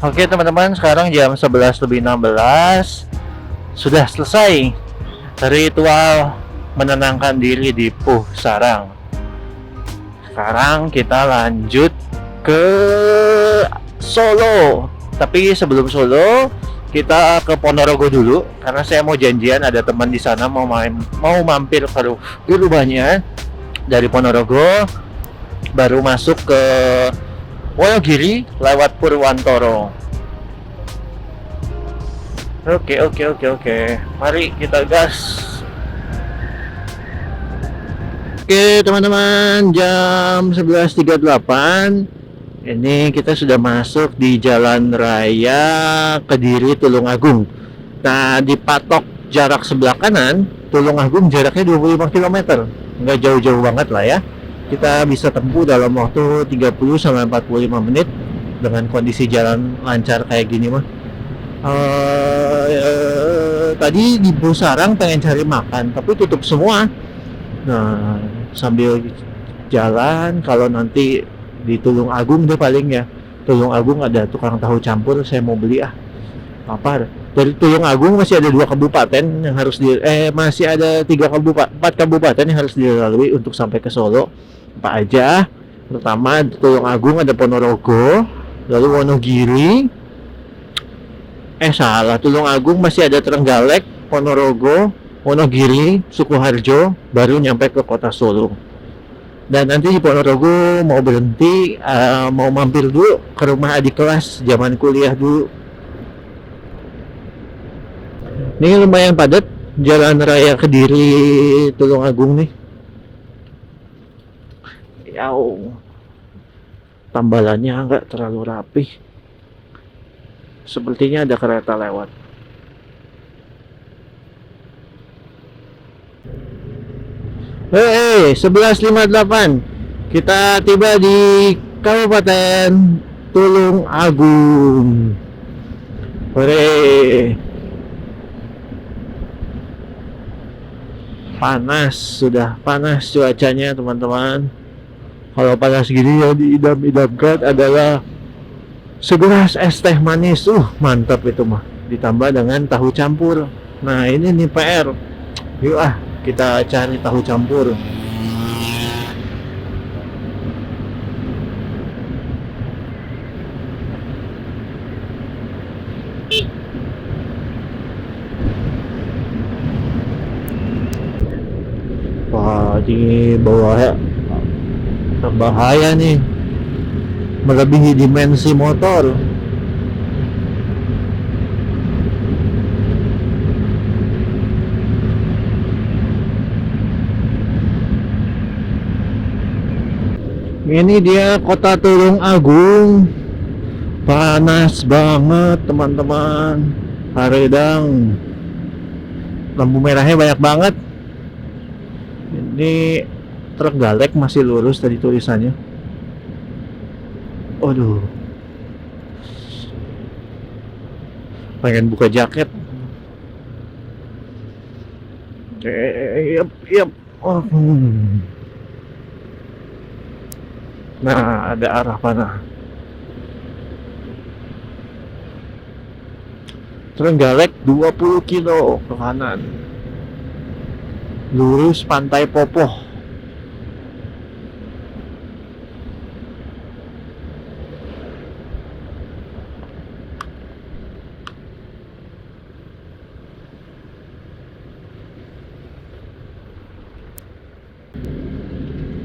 Oke teman-teman, sekarang jam 11 lebih 16. Sudah selesai ritual menenangkan diri di Puh Sarang. Sekarang kita lanjut ke Solo. Tapi sebelum Solo, kita ke Ponorogo dulu karena saya mau janjian ada teman di sana mau mampir ke rumahnya dari Ponorogo, baru masuk ke Wonogiri lewat Purwantoro. Oke. Mari kita gas. Oke, teman-teman, jam 11.38. Ini kita sudah masuk di Jalan Raya Kediri Tulungagung. Nah, dipatok jarak sebelah kanan, Tulungagung jaraknya 25 km. Nggak jauh-jauh banget lah ya. Kita bisa tempuh dalam waktu 30 sampai 45 menit dengan kondisi jalan lancar kayak gini mah. Tadi di Busarang pengen cari makan, tapi tutup semua. Nah, sambil jalan, kalau nanti di Tulung Agung deh paling ya. Tulung Agung ada tukang tahu campur, saya mau beli apa dari Tulung Agung masih ada 2 kabupaten yang harus masih ada 4 kabupaten yang harus dilalui untuk sampai ke Solo. Apa aja? Pertama Tulung Agung ada Ponorogo, lalu Wonogiri. Salah, Tulung Agung masih ada Trenggalek, Ponorogo, Wonogiri, Sukoharjo, baru nyampe ke kota Solo. Dan nanti di Ponorogo mau berhenti, mau mampir dulu ke rumah adik kelas zaman kuliah dulu. Ini lumayan padat Jalan Raya Kediri Tulungagung nih. Yaw, tambalannya nggak terlalu rapi. Sepertinya ada kereta lewat. Hei, 11.58. Kita tiba di Kabupaten Tulung Agung. Hore. Panas, sudah panas cuacanya teman-teman. Kalau panas gini yang diidam-idamkan adalah segelas es teh manis. Mantap itu mah. Ditambah dengan tahu campur. Nah, ini nih PR. Yuk kita cari tahu campur. Wah, di bawah berbahaya nih, melebihi dimensi motor. Ini dia kota Tulung Agung. Panas banget teman-teman. Haredang. Lampu merahnya banyak banget. Ini Trenggalek masih lurus tadi tulisannya. Aduh. Pengen buka jaket. Yep. Nah, ada arah mana? Trenggalek 20 kilo ke kanan. Lurus Pantai Popoh.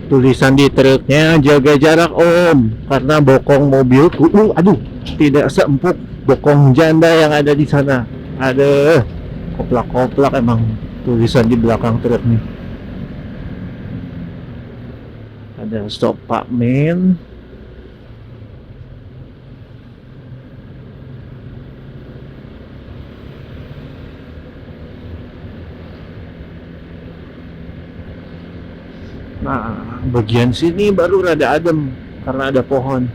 Tulisan di truknya jaga jarak om, karena bokong mobilku, aduh, tidak seempuk bokong janda yang ada di sana. Ada koplak-koplak emang tulisan di belakang truk nih. Ada stop Pak Min. Nah, bagian sini baru rada adem karena ada pohon.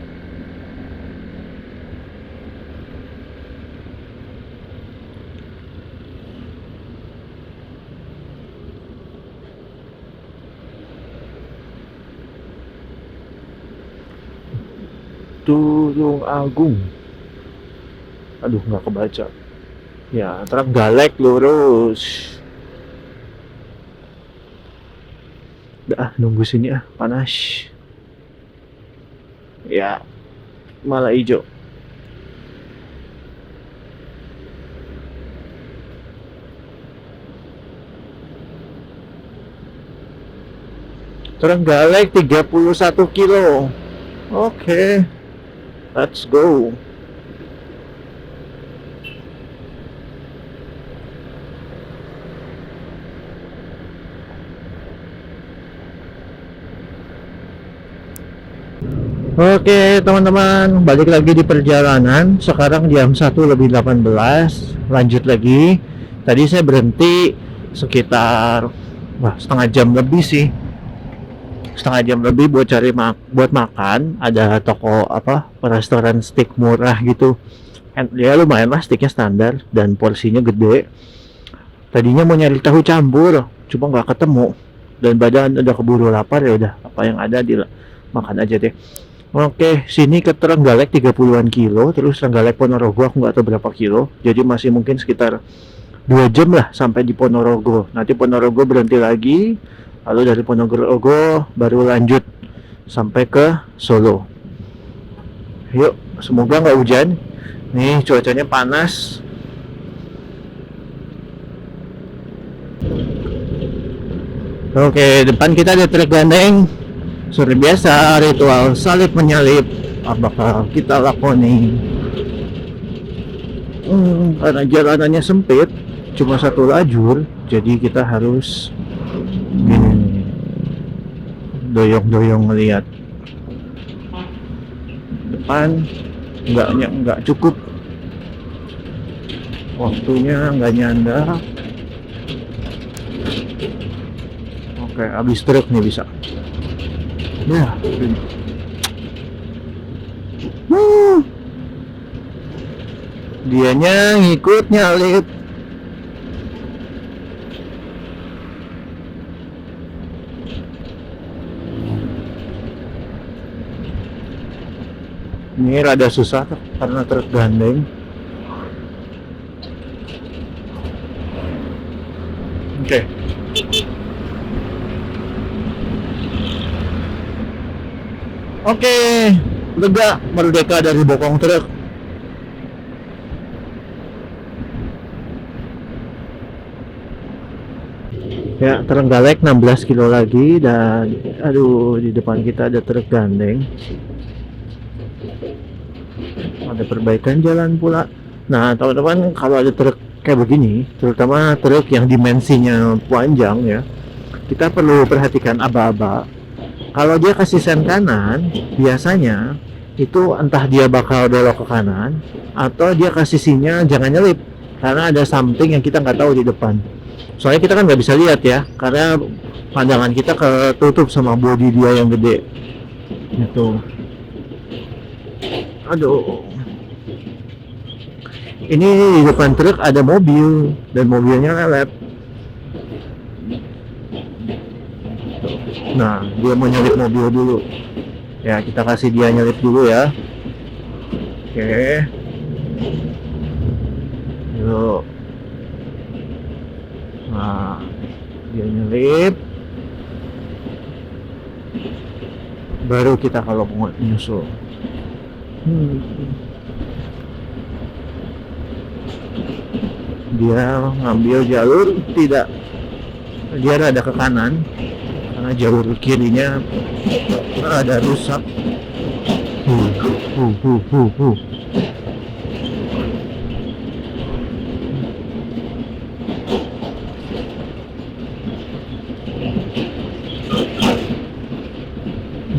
Tulung Agung. Aduh, nggak kebaca. Ya, Trenggalek lurus. Dah, nunggu sini panas. Ya, malah hijau. Trenggalek 31 kilo. Oke, let's go. Oke teman-teman, balik lagi di perjalanan. Sekarang jam 1:18. Lanjut lagi. Tadi saya berhenti sekitar setengah jam lebih sih. Setengah jam lebih buat cari buat makan. Ada toko restoran steak murah gitu. Ya lumayan lah, steaknya standar dan porsinya gede. Tadinya mau nyari tahu campur, cuma nggak ketemu. Dan badan udah keburu lapar, ya udah apa yang ada makan aja deh. Oke, sini ke Trenggalek 30-an kilo, terus Trenggalek Ponorogo aku nggak tahu berapa kilo. Jadi masih mungkin sekitar 2 jam lah sampai di Ponorogo. Nanti Ponorogo berhenti lagi, lalu dari Ponorogo baru lanjut sampai ke Solo. Yuk, semoga nggak hujan. Nih cuacanya panas. Oke, depan kita ada truk gandeng. Seperti biasa, ritual salib menyalip apakah kita lakoni. Karena jalanannya sempit, cuma satu lajur, jadi kita harus gini, doyong-doyong ngeliat depan. Nggak cukup waktunya, nggak nyanda. Oke, habis truk nih bisa. Ya, dianya ngikut nyalip. Ini rada susah karena truk gandeng. Oke. Oke, lega, merdeka dari bokong truk. Ya, Trenggalek 16 kilo lagi dan aduh, di depan kita ada truk gandeng. Ada perbaikan jalan pula. Nah, teman-teman, kalau ada truk kayak begini, terutama truk yang dimensinya panjang ya, kita perlu perhatikan aba-aba. Kalau dia kasih sen kanan, biasanya itu entah dia bakal belok ke kanan atau dia kasih sinyal jangan nyelip karena ada something yang kita nggak tahu di depan. Soalnya kita kan nggak bisa lihat ya, karena pandangan kita ketutup sama bodi dia yang gede. Gitu. Aduh. Ini di depan truk ada mobil dan mobilnya lelep. Nah, dia mau nyelip mobil dulu. Ya, kita kasih dia nyelip dulu ya. Oke. Yuk. Nah, dia nyelip. Baru kita kalau mau nyusul. Dia ngambil jalur tidak. Dia ada ke kanan. Karena jalur kirinya ada rusak.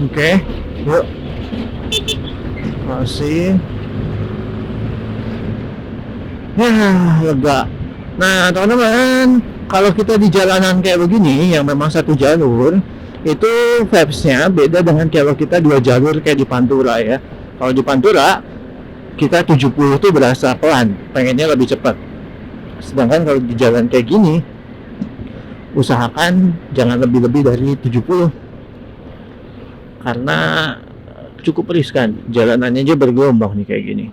Oke, yuk masih lega. Nah teman-teman, kalau kita di jalanan kayak begini yang memang satu jalur, itu vibes-nya beda dengan kalau kita 2 jalur kayak di Pantura ya. Kalau di Pantura kita 70 tuh berasa pelan, pengennya lebih cepat. Sedangkan kalau di jalan kayak gini, usahakan jangan lebih-lebih dari 70 karena cukup riskan. Jalanannya aja bergelombang nih kayak gini.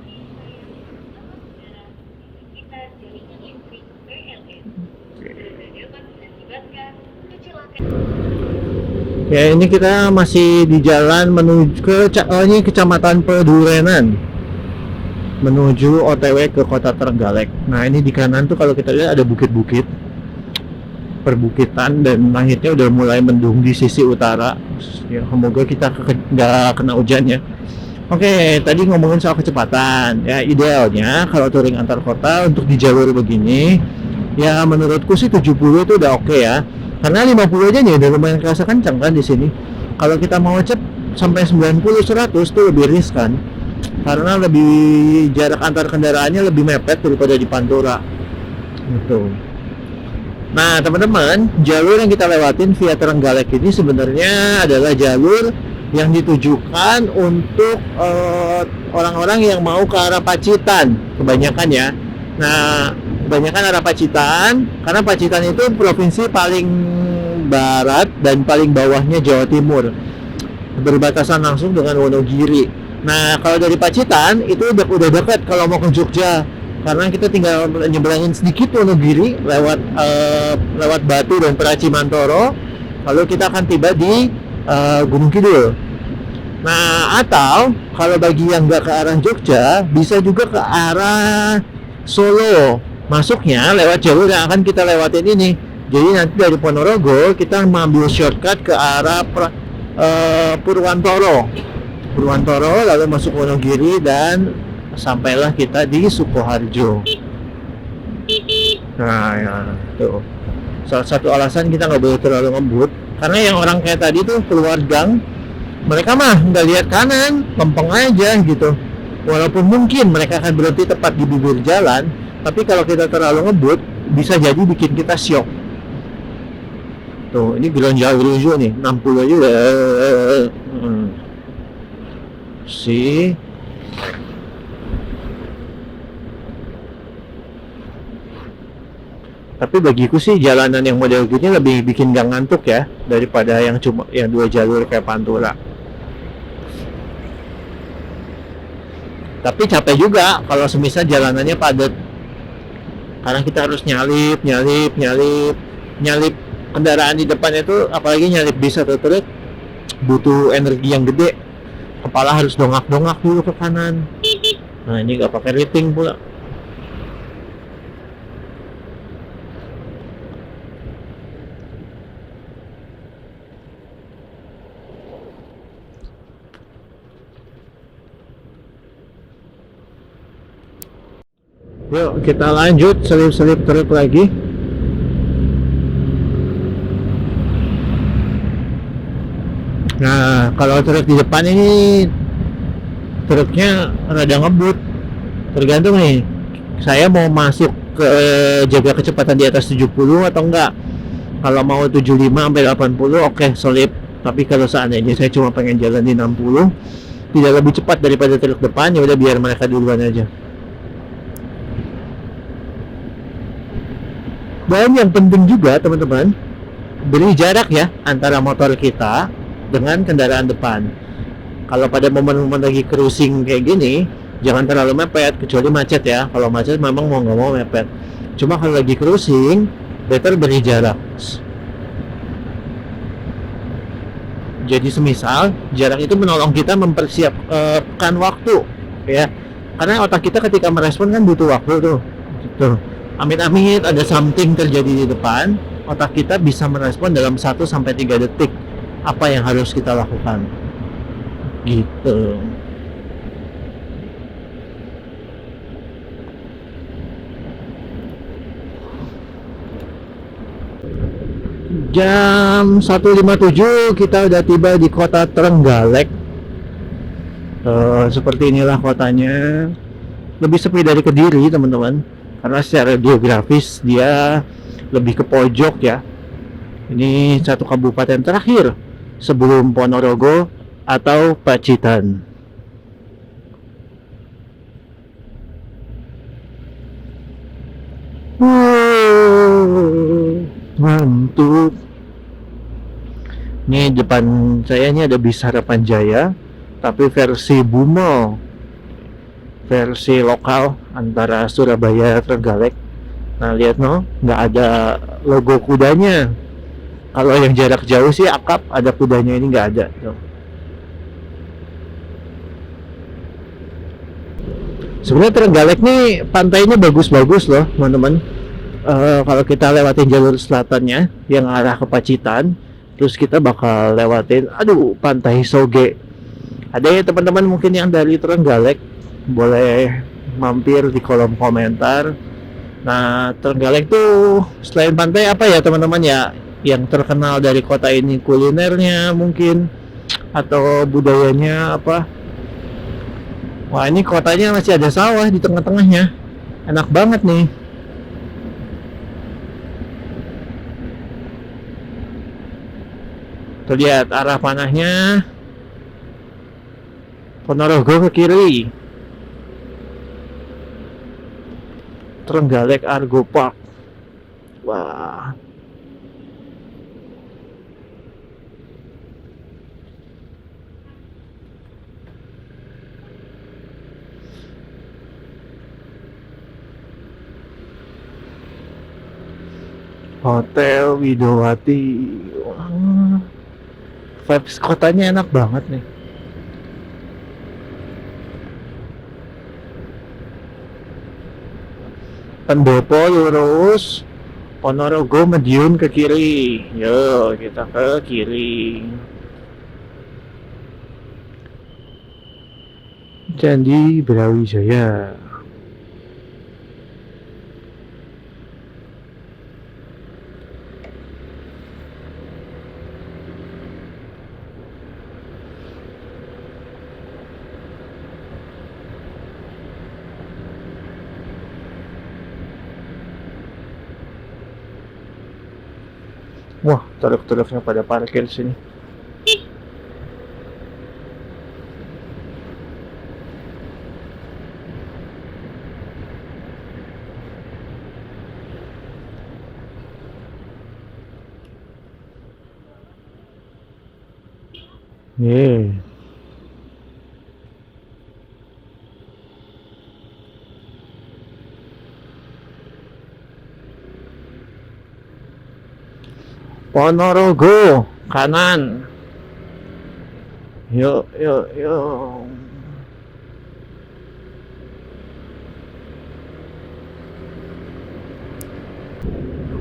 Ya, ini kita masih di jalan menuju ini Kecamatan Pedurenan, menuju OTW ke Kota Trenggalek. Nah, ini di kanan tuh kalau kita lihat ada bukit-bukit, perbukitan, dan langitnya udah mulai mendung di sisi utara. Ya, semoga kita nggak kena hujan ya. Oke, tadi ngomongin soal kecepatan. Ya, idealnya kalau touring antar kota untuk di jalur begini, ya menurutku sih 70 itu udah oke ya. Karena 50 aja nih udah lumayan kerasa kencang kan di sini. Kalau kita mau sampai 90 100 tuh lebih riskan. Karena lebih jarak antar kendaraannya lebih mepet daripada di Pantura. Gitu. Nah, teman-teman, jalur yang kita lewatin via Trenggalek ini sebenarnya adalah jalur yang ditujukan untuk orang-orang yang mau ke arah Pacitan kebanyakan ya. Nah, kebanyakan arah Pacitan karena Pacitan itu provinsi paling barat dan paling bawahnya Jawa Timur, berbatasan langsung dengan Wonogiri. Nah, kalau dari Pacitan itu udah dekat kalau mau ke Jogja, karena kita tinggal nyeberangin sedikit Wonogiri lewat Batu dan Pracimantoro, lalu kita akan tiba di Gunung Kidul. Nah, atau kalau bagi yang nggak ke arah Jogja, bisa juga ke arah Solo. Masuknya lewat jalur yang akan kita lewatin ini. Jadi nanti dari Ponorogo kita mengambil shortcut ke arah Purwantoro, lalu masuk Wonogiri dan sampailah kita di Sukoharjo. Nah, ya, tuh. Salah satu alasan kita nggak boleh terlalu ngebut, karena yang orang kayak tadi tuh keluar gang, mereka mah nggak lihat kanan, lempeng aja gitu. Walaupun mungkin mereka akan berhenti tepat di bibir jalan, tapi kalau kita terlalu ngebut, bisa jadi bikin kita syok. Tuh, ini ground jauh nih, 60 aja udah. Si. Tapi bagiku sih jalanan yang model gini lebih bikin gak ngantuk ya daripada yang cuma yang 2 jalur kayak Pantura. Tapi capek juga kalau semisal jalanannya padat, karena kita harus nyalip kendaraan di depan itu, apalagi nyalip bis atau truk, butuh energi yang gede. Kepala harus dongak-dongak dulu ke kanan. Nah, ini gak pakai rating pula. Yuk kita lanjut selip-selip truk lagi. Nah, kalau truk di depan ini truknya rada ngebut. Tergantung nih, saya mau masuk ke jaga kecepatan di atas 70 atau enggak. Kalau mau 75 sampai 80 oke, selip. Tapi kalau seandainya saya cuma pengen jalan di 60, tidak lebih cepat daripada truk depan, ya udah biar mereka duluan aja. Dan yang penting juga teman-teman, beri jarak ya antara motor kita dengan kendaraan depan. Kalau pada momen-momen lagi cruising kayak gini, jangan terlalu mepet, kecuali macet ya. Kalau macet memang mau nggak mau mepet. Cuma kalau lagi cruising, better beri jarak. Jadi semisal jarak itu menolong kita mempersiapkan waktu ya. Karena otak kita ketika merespon kan butuh waktu tuh. Gitu. Amit-amit ada something terjadi di depan, otak kita bisa merespon dalam 1-3 detik apa yang harus kita lakukan. Gitu. Jam 1.57 kita udah tiba di Kota Trenggalek. Seperti inilah kotanya. Lebih sepi dari Kediri teman-teman, karena secara geografis dia lebih ke pojok ya. Ini satu kabupaten terakhir sebelum Ponorogo atau Pacitan. Mantap. Ini depan saya ini ada bis Harapan Jaya, tapi versi Bumel, versi lokal antara Surabaya Trenggalek. Nah, lihat no, nggak ada logo kudanya. Kalau yang jarak jauh sih akap, ada kudanya ini nggak ada tuh. Sebenarnya Trenggalek nih pantainya bagus-bagus loh teman-teman. Kalau kita lewatin jalur selatannya yang arah ke Pacitan, terus kita bakal lewatin, aduh, Pantai Soge. Ada ya teman-teman mungkin yang dari Trenggalek, boleh mampir di kolom komentar. Nah, Trenggalek tuh selain pantai apa ya teman-teman ya yang terkenal dari kota ini, kulinernya mungkin atau budayanya apa? Wah, ini kotanya masih ada sawah di tengah-tengahnya. Enak banget nih. Tuh lihat arah panahnya, Ponorogo ke kiri, Trenggalek Argo Park. Wah, Hotel Widowati. Wah, vibes kotanya enak banget nih. Pendopo lurus, Ponorogo Madiun ke kiri. Yo, kita ke kiri. Candi Brawijaya. Wah, truk-truknya pada parkir sini. Nih, Ponorogo kanan. Yuk, yuk, yuk.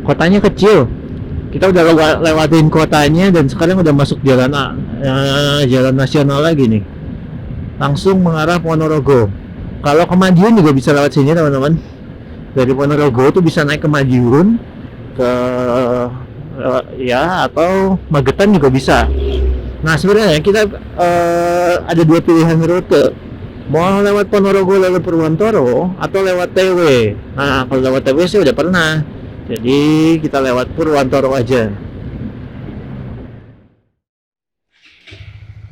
Kotanya kecil. Kita udah lewatin kotanya dan sekarang udah masuk jalan nasional lagi nih. Langsung mengarah Ponorogo. Kalau ke Madiun juga bisa lewat sini teman-teman. Dari Ponorogo tuh bisa naik ke Madiun, ke ya atau Magetan juga bisa. Nah sebenarnya kita ada dua pilihan rute. Mau lewat Ponorogo lewat Purwontoro atau lewat TW. Nah kalau lewat TW sih udah pernah. Jadi kita lewat Purwontoro aja.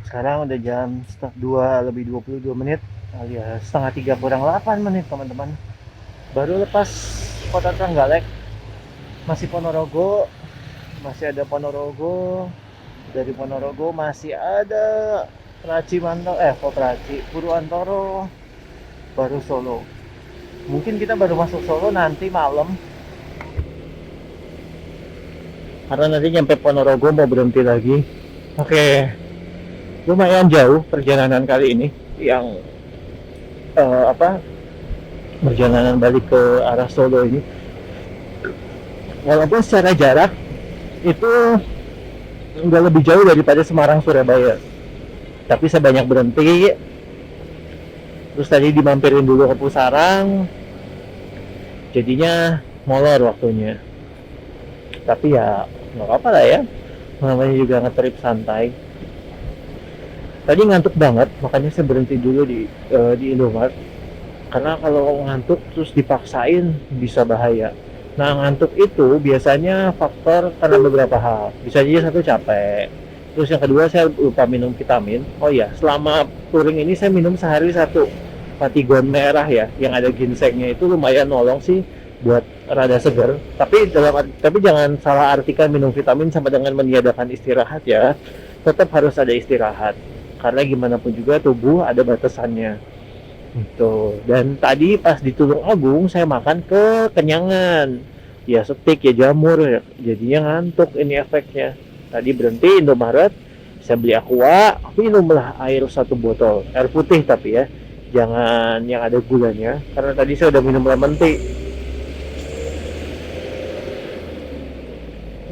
Sekarang udah jam setengah 2 lebih 22 menit alias setengah 3 kurang 8 menit teman-teman. Baru lepas kota Trenggalek. Masih Ponorogo. Masih ada Ponorogo. Dari Ponorogo masih ada Purwontoro, baru Solo. Mungkin kita baru masuk Solo nanti malam. Karena nanti nyampe Ponorogo mau berhenti lagi. Oke. Lumayan jauh perjalanan kali ini yang perjalanan balik ke arah Solo ini. Walaupun secara jarak itu nggak lebih jauh daripada Semarang Surabaya, tapi saya banyak berhenti. Terus tadi dimampirin dulu ke Pusarang, jadinya molor waktunya. Tapi ya nggak apa lah ya, namanya juga ngetrip santai. Tadi ngantuk banget, makanya saya berhenti dulu di Indomaret. Karena kalau ngantuk terus dipaksain bisa bahaya. Nah ngantuk itu biasanya faktor karena beberapa hal. Bisa aja satu capek. Terus yang kedua saya lupa minum vitamin. Oh iya, selama touring ini saya minum sehari satu Patigon merah ya, yang ada ginsengnya, itu lumayan nolong sih buat rada seger. Tapi jangan salah artikan minum vitamin sama dengan meniadakan istirahat ya. Tetap harus ada istirahat. Karena gimana pun juga tubuh ada batasannya. Itu. Dan tadi pas di Tulung Agung saya makan kekenyangan. ya steak ya jamur ya, jadinya ngantuk. Ini efeknya. Tadi berhenti Indomaret, saya beli Aqua, minumlah air 1 botol air putih, tapi ya jangan yang ada gulanya, karena tadi saya udah minum lemon tea.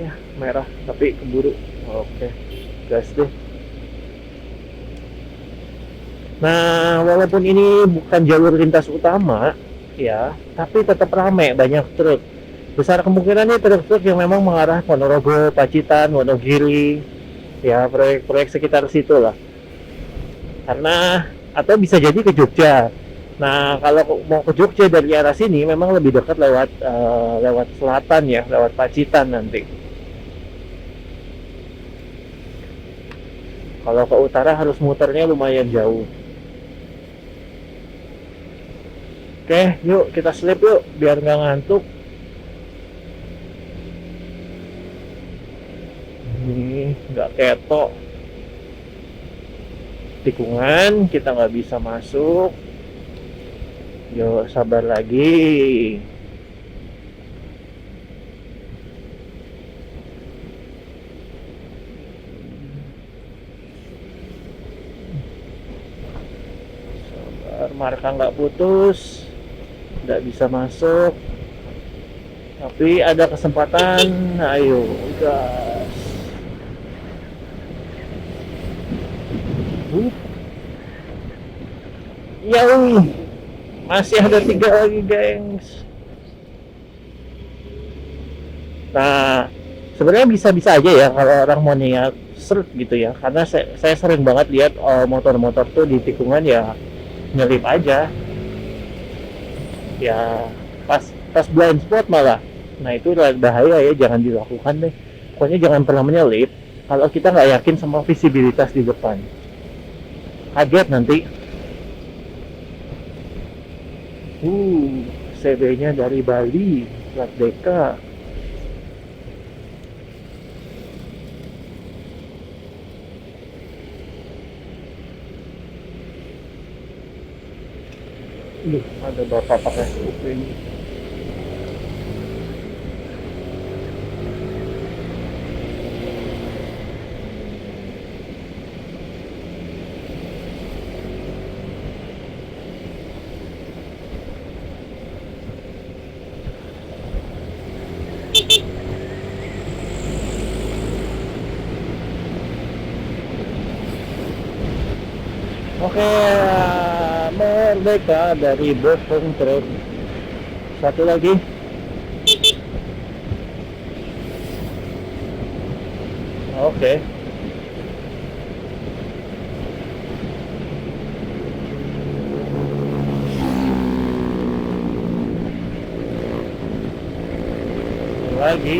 Ya merah tapi keburu. Oke, gas deh. Nah, walaupun ini bukan jalur lintas utama, ya, tapi tetap ramai, banyak truk. Besar kemungkinannya truk-truk yang memang mengarah Ponorogo, Pacitan, Wonogiri, ya proyek-proyek sekitar situ lah. Karena atau bisa jadi ke Jogja. Nah, kalau mau ke Jogja dari arah sini memang lebih dekat lewat lewat selatan ya, lewat Pacitan nanti. Kalau ke utara harus muternya lumayan jauh. Oke, yuk kita sleep yuk biar nggak ngantuk. Ini nggak ketok, tikungan kita nggak bisa masuk. Yuk sabar lagi. Sabar, marka nggak putus, nggak bisa masuk. Tapi ada kesempatan, ayo gas. Ya, masih ada 3 lagi, gengs. Nah, sebenarnya bisa-bisa aja ya kalau orang mau niat seret gitu ya. Karena saya sering banget lihat motor-motor tuh di tikungan ya nyelip aja. Ya pas pas blind spot malah. Nah itu bahaya ya, jangan dilakukan deh. Pokoknya jangan pernah menyelip kalau kita nggak yakin sama visibilitas di depan. Kaget nanti. CB-nya dari Bali, plat DK. Ada bapak pakai kuping. Oke, merdeka dari bopong truk. Satu lagi. Oke. Lagi.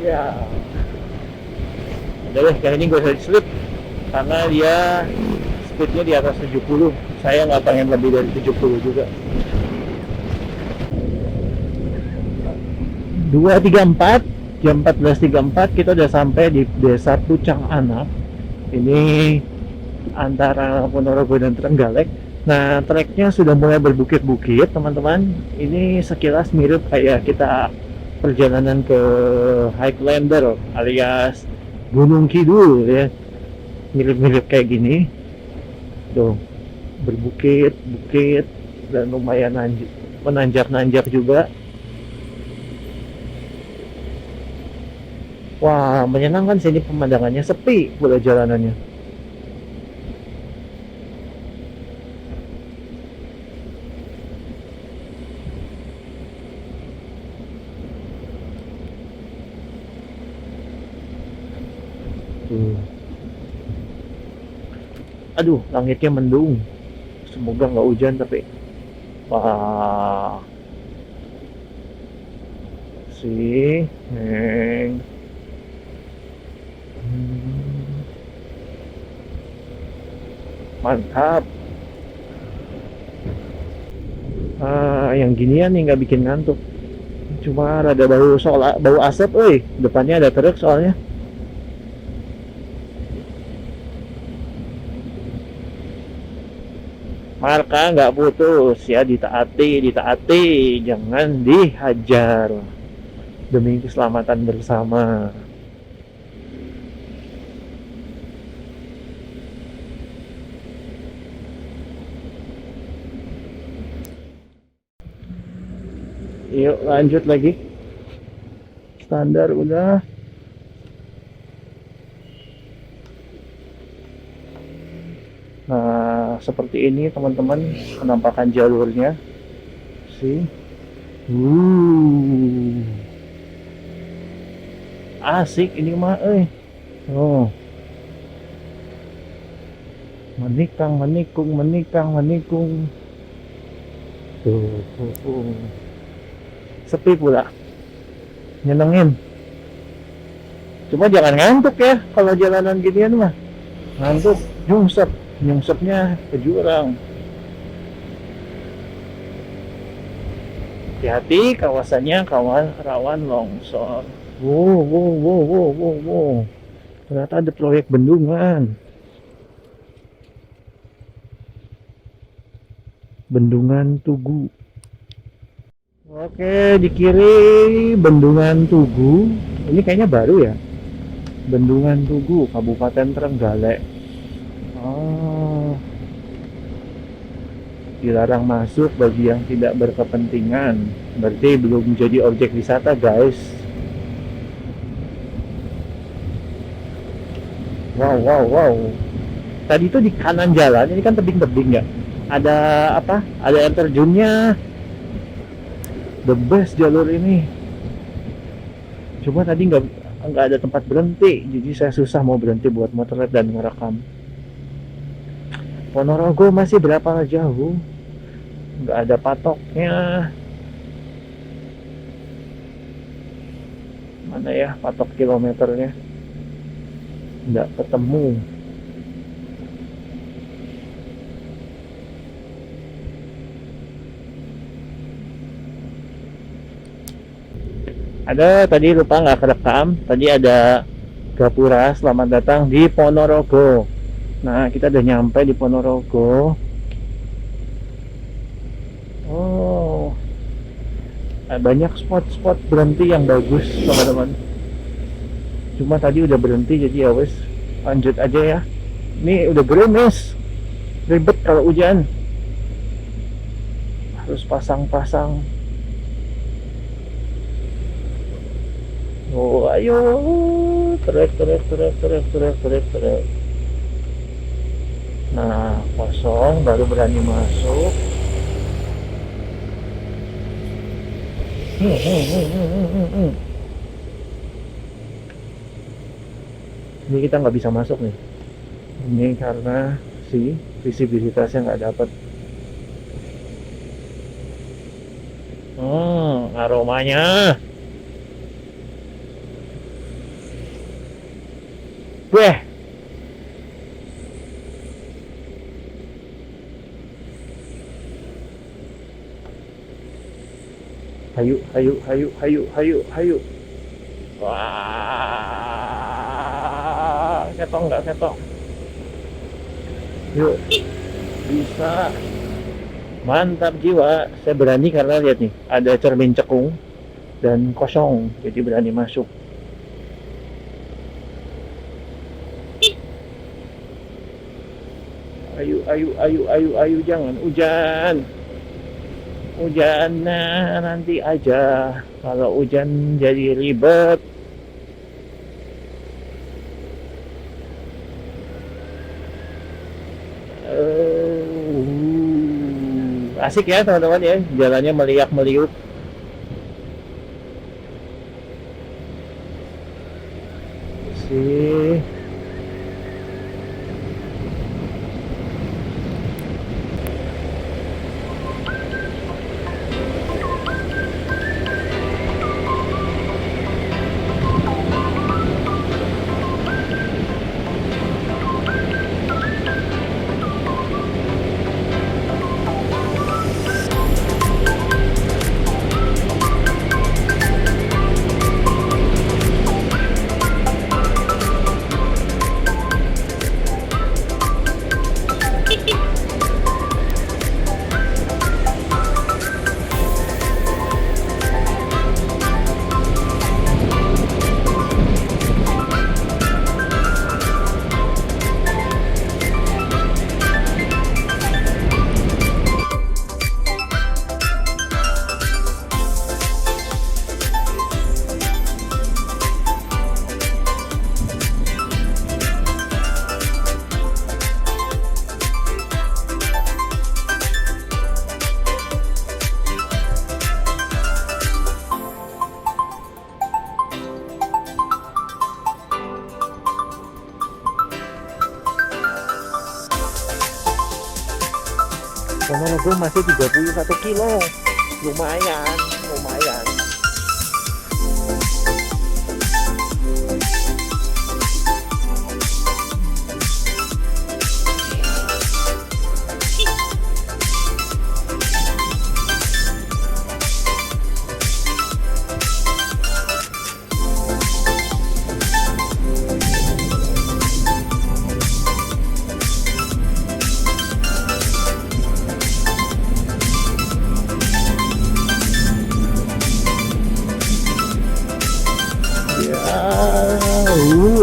Ya. Udah deh, kali ini gue usah slip karena dia speednya di atas 70. Saya nggak pengen lebih dari 70 juga. 234, jam 14.34 kita udah sampai di desa Pucang Anak. Ini antara Ponorogo dan Trenggalek. Nah, treknya sudah mulai berbukit-bukit, teman-teman. Ini sekilas mirip kayak kita perjalanan ke Highlander alias Gunung Kidul ya. Mirip-mirip kayak gini. Tuh, berbukit-bukit dan lumayan menanjak-nanjak juga. Wah, menyenangkan sini pemandangannya, sepi pula jalanannya. Aduh, langitnya mendung. Semoga nggak hujan tapi wah, sih, neng. Mantap. Yang ginian nih nggak bikin ngantuk. Cuma rada bau asap, depannya ada truk soalnya. Marka nggak putus ya, ditaati, jangan dihajar demi keselamatan bersama. Yuk lanjut lagi. Standar udah. Nah, seperti ini teman-teman penampakan jalurnya. Sih. Asik ini mah, Oh. Menikang, menikung. Tuh. Sepi pula. Nyenengin. Cuma jangan ngantuk ya kalau jalanan ginian mah. Ngantuk, nyungsepnya ke jurang. Hati-hati, kawasannya rawan longsor. Wow. Ternyata ada proyek bendungan. Bendungan Tugu. Oke, di kiri Bendungan Tugu. Ini kayaknya baru ya. Bendungan Tugu, Kabupaten Trenggalek. Oh. Dilarang masuk bagi yang tidak berkepentingan. Berarti belum jadi objek wisata, guys. Wow. Tadi itu di kanan jalan, ini kan tebing-tebing ya. Ada apa? Ada air terjunnya. The best jalur ini. Cuma tadi nggak ada tempat berhenti, jadi saya susah mau berhenti buat motret dan ngerekam. Ponorogo masih berapa jauh? Nggak ada patoknya. Mana ya patok kilometernya? Nggak ketemu. Ada tadi lupa nggak kerekam. Tadi ada Gapura, selamat datang di Ponorogo. Nah, kita udah nyampe di Ponorogo. Oh, banyak spot-spot berhenti yang bagus, teman-teman. Cuma tadi udah berhenti, jadi ya wes lanjut aja ya. Ini udah gerimis, ribet kalau hujan. Harus pasang-pasang. Oh, ayo, trek. Nah, kosong, baru berani masuk. Ini kita nggak bisa masuk nih. Ini karena visibilitasnya nggak dapat. Aromanya. Weh. Hayu. Wah, nggak ketong. Yuk, bisa. Mantap jiwa. Saya berani karena lihat nih, ada cermin cekung dan kosong, jadi berani masuk. Ayo, jangan hujan. Hujan nanti aja. Kalau hujan jadi ribet. Asik ya teman-teman ya, jalannya meliuk-meliuk. Sih. Ponorogo masih 31 kilo. Lumayan, lumayan.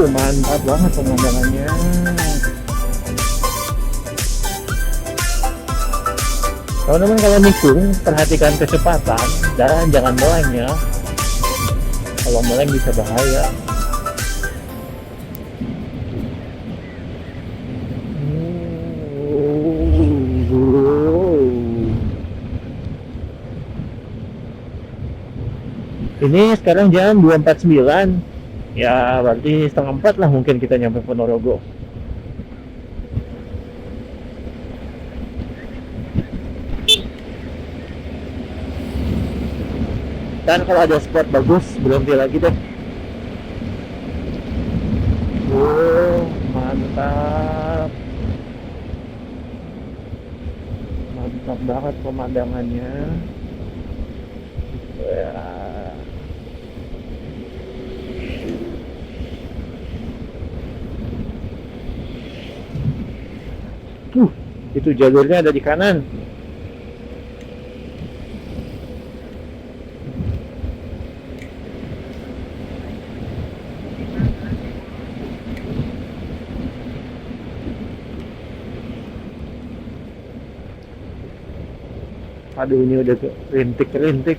Mantap banget pemandangannya. Teman-teman kalau nikung perhatikan kecepatan dan jangan meleng ya. Kalau meleng bisa bahaya. Ini sekarang jam 2.49. Ya berarti 3:30 lah mungkin kita nyampe Ponorogo. Dan kalau ada spot bagus berhenti lagi deh. Mantap. Mantap banget pemandangannya. Ya. Itu jalurnya ada di kanan. Aduh, ini udah rintik-rintik.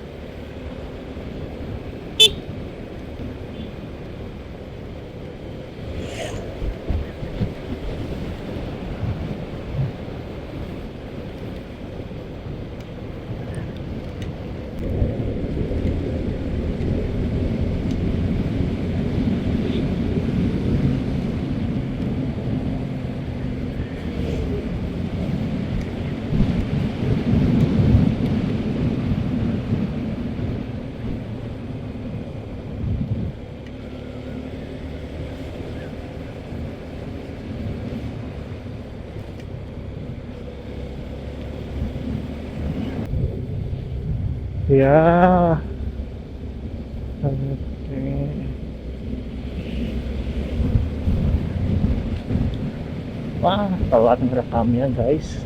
Ya. Oke. Wah, telat ngerekamnya guys.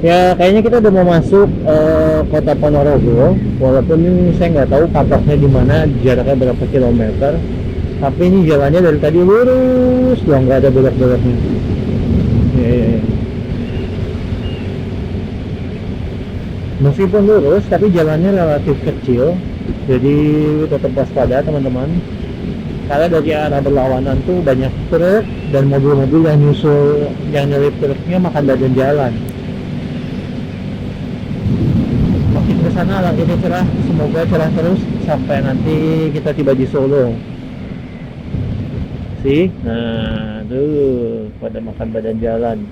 Ya kayaknya kita udah mau masuk kota Ponorogo, walaupun ini saya nggak tahu patoknya di mana, jaraknya berapa kilometer. Tapi ini jalannya dari tadi lurus, doang nggak ada belok-beloknya. Meskipun lurus, tapi jalannya relatif kecil, jadi tetap waspada teman-teman. Karena dari arah berlawanan tuh banyak truk dan mobil-mobil yang nyusul, yang nyelip truknya makan badan jalan. Makin ke sana langitnya cerah, semoga cerah terus sampai nanti kita tiba di Solo. Nah, tuh pada makan badan jalan.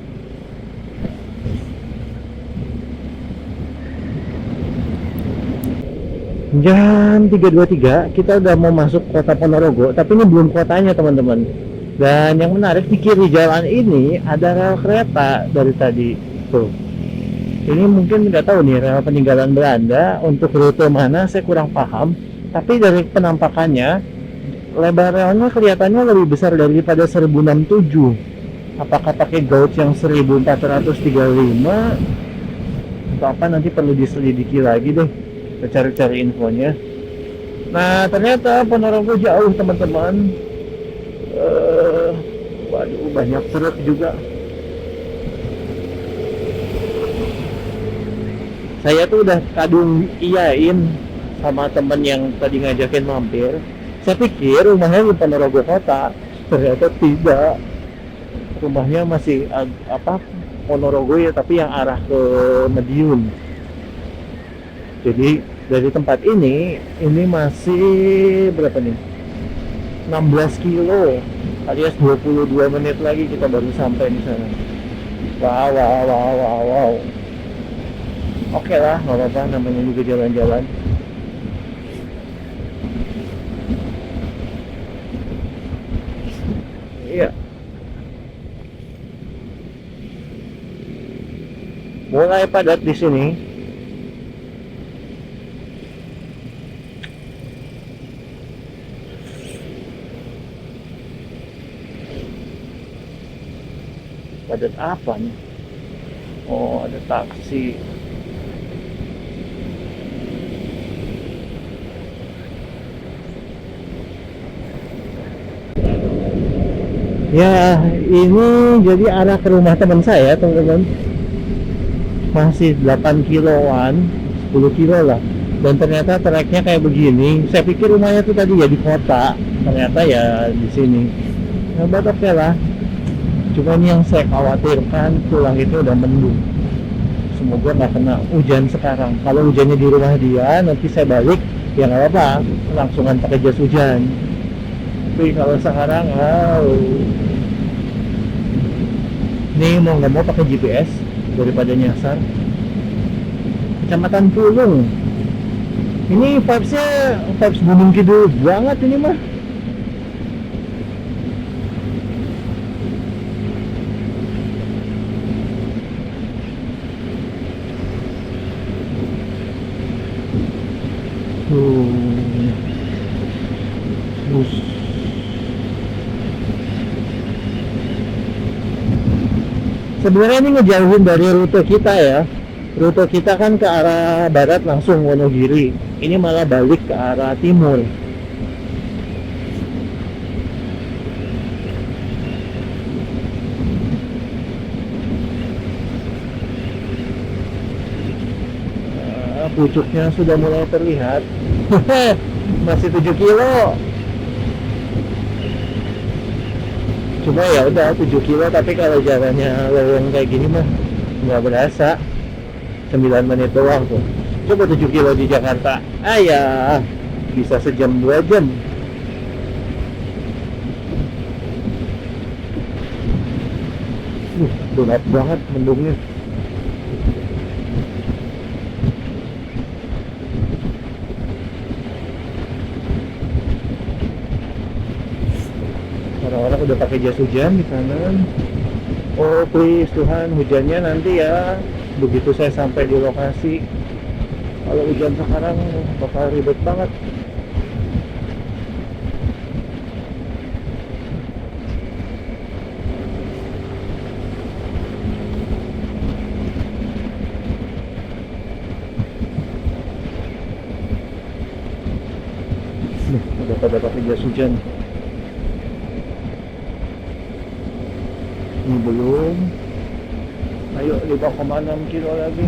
Jam 3.23 kita udah mau masuk kota Ponorogo, tapi ini belum kotanya teman-teman. Dan yang menarik di kiri jalan ini ada rel kereta dari tadi tuh. Ini mungkin nggak tahu nih rel peninggalan Belanda, untuk rute mana saya kurang paham, tapi dari penampakannya lebar relnya kelihatannya lebih besar daripada 1067. Apakah pakai gauge yang 1435 atau apa, nanti perlu diselidiki lagi deh, cari-cari infonya. Nah ternyata Ponorogo jauh teman-teman. Waduh, banyak truk juga. Saya tuh udah kadung iyain sama temen yang tadi ngajakin mampir. Saya pikir rumahnya di Ponorogo kota, ternyata tidak. Rumahnya masih Ponorogo ya, tapi yang arah ke Madiun. Jadi dari tempat ini masih berapa nih? 16 kilo alias 22 menit lagi kita baru sampai di sana. Wow. Oke lah, nggak apa-apa, namanya juga jalan-jalan. Iya. Mulai padat di sini. Padat apa nih? Oh, ada taksi. Ya, ini jadi arah ke rumah teman saya, teman-teman. Masih 8 kiloan, 10 kilo lah. Dan ternyata treknya kayak begini. Saya pikir rumahnya tuh tadi ya di kota, ternyata ya di sini. Nah, oke lah. Cuman yang saya khawatirkan pulang itu udah mendung. Semoga nggak kena hujan sekarang. Kalau hujannya di rumah dia, nanti saya balik, ya nggak apa-apa, langsungan pakai jas hujan. Tapi kalau sekarang, ini mau nggak mau pakai GPS daripada nyasar. Kecamatan Pulung. Ini vibes-nya vibes Gunung Kidul banget ini mah. Bus. Sebenarnya ini ngejauhin dari rute kita ya. Rute kita kan ke arah barat langsung Wonogiri. Ini malah balik ke arah timur. Pucuknya sudah mulai terlihat. Masih 7 kilo. Cuma ya udah 7 kilo, tapi kalau jalannya lowong kayak gini mah nggak berasa. 9 menit doang tuh. Coba 7 kilo di Jakarta. Ya bisa sejam 2 jam. Berat banget mendungnya. Orang-orang udah pakai jas hujan di kanan. Oh please Tuhan, hujannya nanti ya begitu saya sampai di lokasi. Kalau hujan sekarang bakal ribet banget. Udah pada pakai jas hujan. Ini belum. Ayo 5,6 kilo lagi.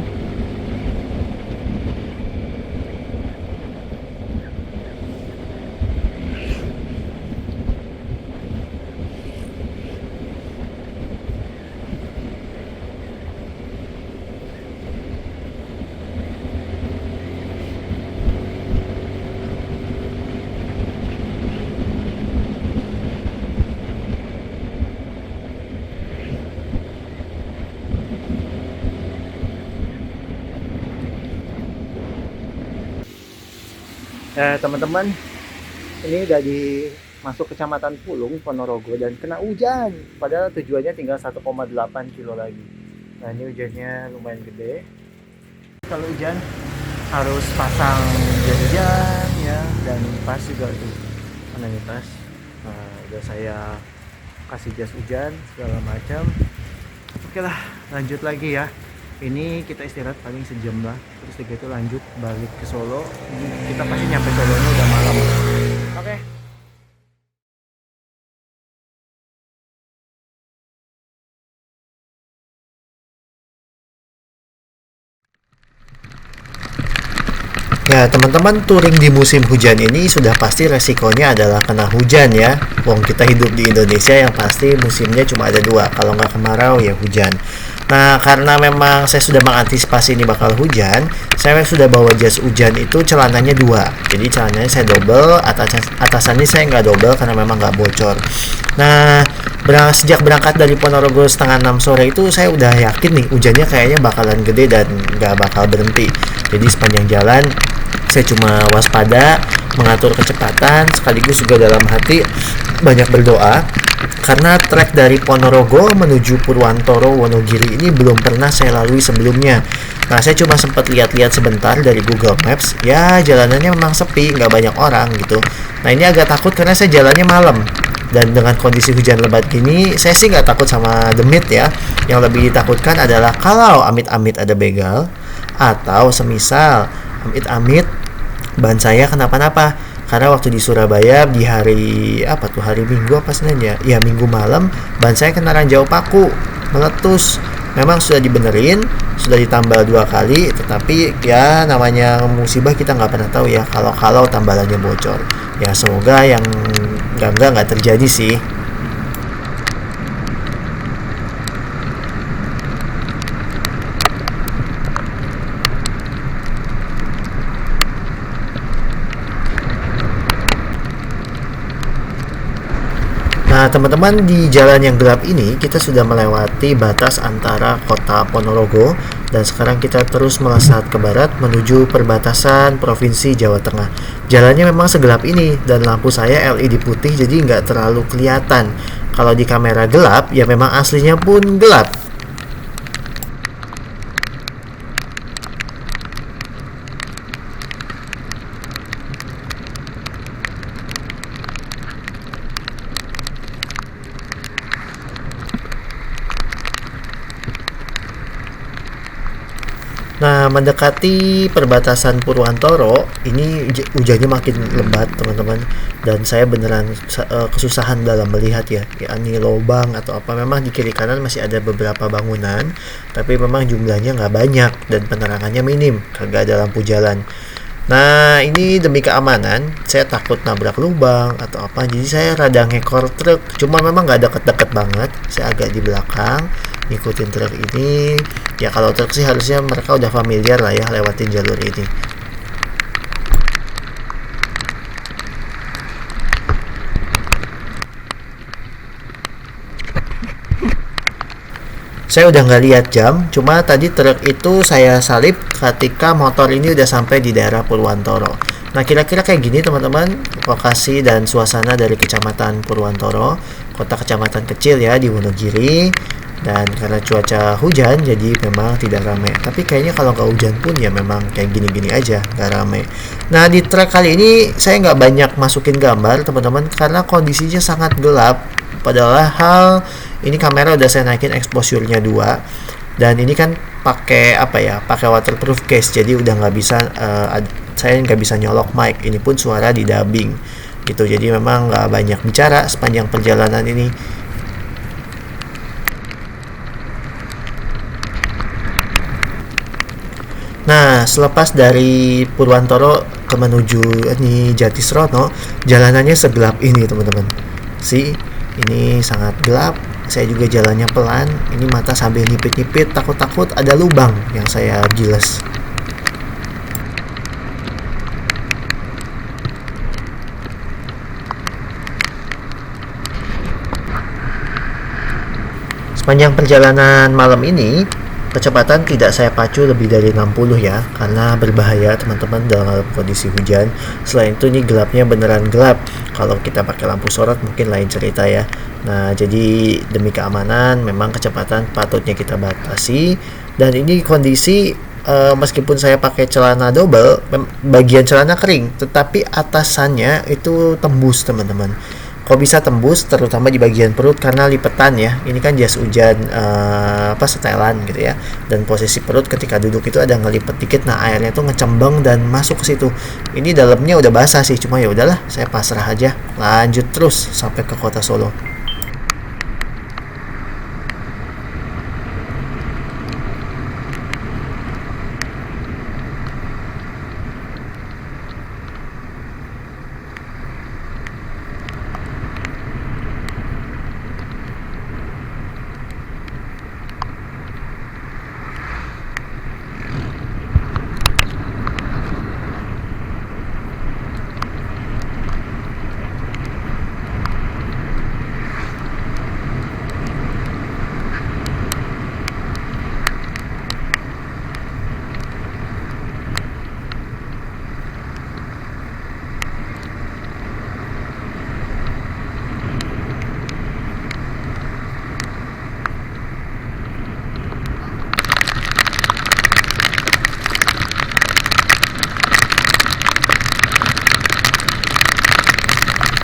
Teman-teman, ini udah masuk kecamatan Pulung, Ponorogo, dan kena hujan. Padahal tujuannya tinggal 1,8 kilo lagi. Nah ini hujannya lumayan gede. Kalau hujan harus pasang jas hujan ya, dan pas juga tuh. Mana nih pas? Nah, udah saya kasih jas hujan segala macam. Oke lah, lanjut lagi ya. Ini kita istirahat paling sejam lah, terus itu lanjut balik ke Solo. Kita pasti nyampe Solonya udah malam. Oke. Ya teman-teman, touring di musim hujan ini sudah pasti resikonya adalah kena hujan ya. Wong kita hidup di Indonesia yang pasti musimnya cuma ada dua, kalau nggak kemarau ya hujan. Nah, karena memang saya sudah mengantisipasi ini bakal hujan, saya sudah bawa jas hujan itu celananya dua. Jadi celananya saya double, atasannya saya nggak double karena memang nggak bocor. Nah, sejak berangkat dari Ponorogo setengah 6 sore itu saya udah yakin nih hujannya kayaknya bakalan gede dan nggak bakal berhenti. Jadi sepanjang jalan saya cuma waspada, mengatur kecepatan, sekaligus juga dalam hati banyak berdoa karena trek dari Ponorogo menuju Purwantoro Wonogiri ini belum pernah saya lalui sebelumnya. Nah, saya cuma sempat lihat-lihat sebentar dari Google Maps, ya jalanannya memang sepi, nggak banyak orang gitu. Nah, ini agak takut karena saya jalannya malam. Dan dengan kondisi hujan lebat gini, saya sih nggak takut sama demit ya. Yang lebih ditakutkan adalah kalau amit-amit ada begal, atau semisal amit-amit ban saya kenapa-napa. Karena waktu di Surabaya di hari Minggu apa Senin ya? Ya Minggu malam ban saya kena ranjau paku, meletus. Memang sudah dibenerin, sudah ditambal 2 kali, tetapi ya namanya musibah kita nggak pernah tahu ya kalau tambalannya bocor. Ya semoga yang nggak terjadi sih. Nah, teman-teman, di jalan yang gelap ini kita sudah melewati batas antara kota Ponorogo dan sekarang kita terus melesat ke barat menuju perbatasan Provinsi Jawa Tengah. Jalannya memang segelap ini dan lampu saya LED putih jadi nggak terlalu kelihatan. Kalau di kamera gelap, ya memang aslinya pun gelap. Nah, mendekati perbatasan Purwantoro, ini hujannya makin lebat, teman-teman. Dan saya beneran kesusahan dalam melihat ya, ini lubang atau apa. Memang di kiri kanan masih ada beberapa bangunan, tapi memang jumlahnya nggak banyak dan penerangannya minim, kagak ada lampu jalan. Nah, ini demi keamanan, saya takut nabrak lubang atau apa. Jadi saya rada ngekor truk, cuma memang nggak deket-deket banget. Saya agak di belakang, ngikutin truk ini. Ya kalau truk sih harusnya mereka udah familiar lah ya lewatin jalur ini. Saya udah nggak lihat jam, cuma tadi truk itu saya salip ketika motor ini udah sampai di daerah Purwantoro. Nah, kira-kira kayak gini teman-teman, lokasi dan suasana dari Kecamatan Purwantoro, kota kecamatan kecil ya di Wonogiri. Dan karena cuaca hujan, jadi memang tidak ramai. Tapi kayaknya kalau nggak hujan pun ya memang kayak gini-gini aja, nggak ramai. Nah, di trek kali ini saya nggak banyak masukin gambar teman-teman, karena kondisinya sangat gelap. Padahal ini kamera udah saya naikin exposure-nya 2 dan ini kan pakai pakai waterproof case, jadi udah nggak bisa saya nggak bisa nyolok mic. Ini pun suara di dubbing gitu, jadi memang nggak banyak bicara sepanjang perjalanan ini. Nah, selepas dari Purwantoro ke menuju ini Jatisrono, jalanannya segelap ini teman-teman. Ini sangat gelap. Saya juga jalannya pelan. Ini mata sambil nyipit-nyipit, takut-takut ada lubang yang saya giles. Sepanjang perjalanan malam ini, kecepatan tidak saya pacu lebih dari 60 ya, karena berbahaya teman-teman dalam kondisi hujan. Selain itu ini gelapnya beneran gelap. Kalau kita pakai lampu sorot mungkin lain cerita ya. Nah, jadi demi keamanan memang kecepatan patutnya kita batasi. Dan ini kondisi meskipun saya pakai celana double, bagian celana kering, tetapi atasannya itu tembus teman-teman. Kok bisa tembus terutama di bagian perut karena lipetan ya. Ini kan jas hujan setelan gitu ya. Dan posisi perut ketika duduk itu ada ngelipet dikit, nah airnya tuh ngecembeng dan masuk ke situ. Ini dalamnya udah basah sih, cuma ya udahlah, saya pasrah aja. Lanjut terus sampai ke kota Solo.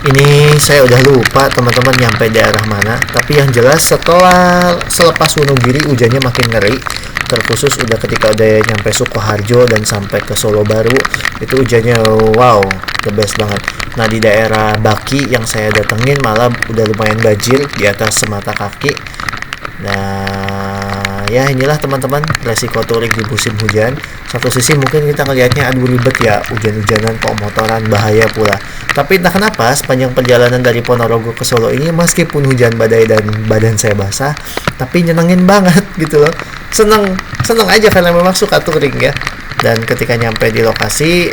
Ini saya udah lupa teman-teman nyampe daerah mana, tapi yang jelas setelah selepas Wonogiri hujannya makin ngeri, terkhusus udah ketika udah nyampe Sukoharjo dan sampai ke Solo Baru, itu hujannya wow, the best banget. Nah di daerah Baki yang saya datengin malah udah lumayan banjir di atas semata kaki. Nah ya inilah teman-teman resiko touring di musim hujan. Satu sisi mungkin kita ngelihatnya aduh ribet ya, hujan-hujanan kok motoran bahaya pula. Tapi entah kenapa sepanjang perjalanan dari Ponorogo ke Solo ini meskipun hujan badai dan badan saya basah, tapi nyenengin banget gitu loh. Seneng aja karena memang suka touring ya. Dan ketika nyampe di lokasi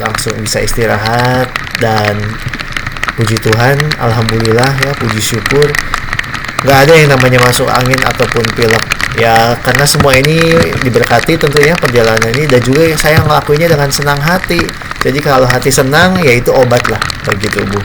langsung bisa istirahat dan puji Tuhan, alhamdulillah ya, puji syukur nggak ada yang namanya masuk angin ataupun pilek ya, karena semua ini diberkati tentunya perjalanan ini, dan juga saya ngelakuinnya dengan senang hati. Jadi kalau hati senang ya itu obat lah bagi tubuh.